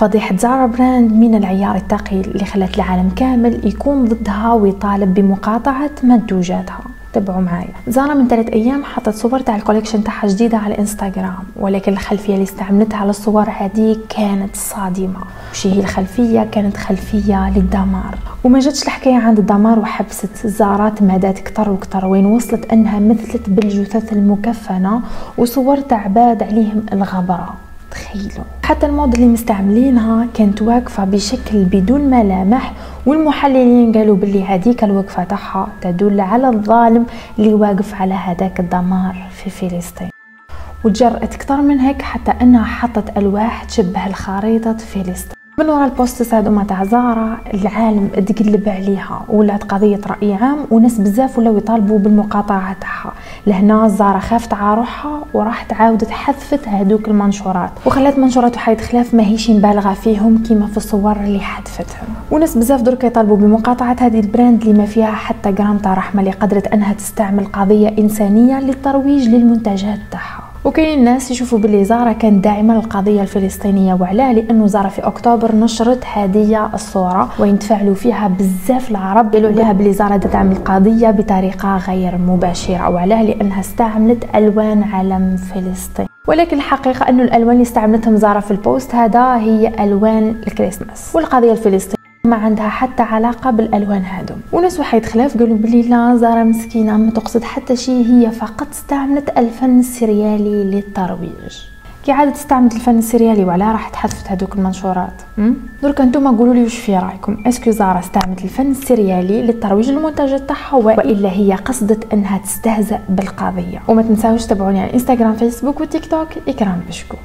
فضيحة زارا براند من العيار الثقيل اللي خلت العالم كامل يكون ضدها ويطالب بمقاطعة منتوجاتها. تابعوا معايا. زارا من 3 ايام حطت صور تاع الكوليكشن تاعها جديده على انستغرام، ولكن الخلفيه اللي استعملتها على الصور هذه كانت صادمه. وش هي الخلفيه؟ كانت خلفيه للدمار، وما جاتش الحكايه عند الدمار وحبست. زارا تمادات كتر وكتر وين وصلت انها مثلت بالجثث المكفنه وصور عباد عليهم الغبره. تخيلوا حتى المود اللي مستعملينها كانت واقفه بشكل بدون ملامح، والمحللين قالوا باللي هذيك الوقفه تاعها تدل على الظالم اللي واقف على هذاك الدمار في فلسطين. وتجرأت اكثر من هيك حتى انها حطت الواح تشبه الخريطه فلسطين. من وراء البوست هذوما تاع زارا العالم تقلب عليها ولات قضيه راي عام، وناس بزاف ولاو يطالبوا بالمقاطعه تاعها. لهنا زارا خافت على روحها وراحت عاودت حذفت هذوك المنشورات، وخلات منشورات وحيد خلاف ماهيش مبالغه فيهم كيما في الصور اللي حذفتهم. وناس بزاف درك يطالبوا بمقاطعه هذه البراند اللي ما فيها حتى غرام تاع رحمه، اللي قدرت انها تستعمل قضيه انسانيه للترويج للمنتجات تاعها. وكاين الناس يشوفوا باللي زارا كانت داعمه للقضيه الفلسطينيه، وعلاه لانه زارا في اكتوبر نشرت هذه الصوره وين تفاعلوا فيها بزاف العرب، قالوا عليها باللي زارا تدعم القضيه بطريقه غير مباشره، وعلاه لانها استعملت الوان علم فلسطين. ولكن الحقيقه انه الالوان اللي استعملتهم زارا في البوست هذا هي الوان الكريسماس، والقضيه الفلسطينيه ما عندها حتى علاقه بالالوان هادو. وناس وحيد خلاف قالوا بلي لا، زارا مسكينه ما تقصد حتى شيء، هي فقط استعملت الفن السريالي للترويج. كي عادت استعملت الفن السريالي وعلى راح حذفت هذوك المنشورات. درك انتم قولوا لي واش في رايكم؟ اسكو زارا استعملت الفن السريالي للترويج للمنتجات تاعها، والا هي قصدت انها تستهزأ بالقضيه؟ وما تنساوش تابعوني على انستغرام، فيسبوك وتيك توك. اكرام بشكو.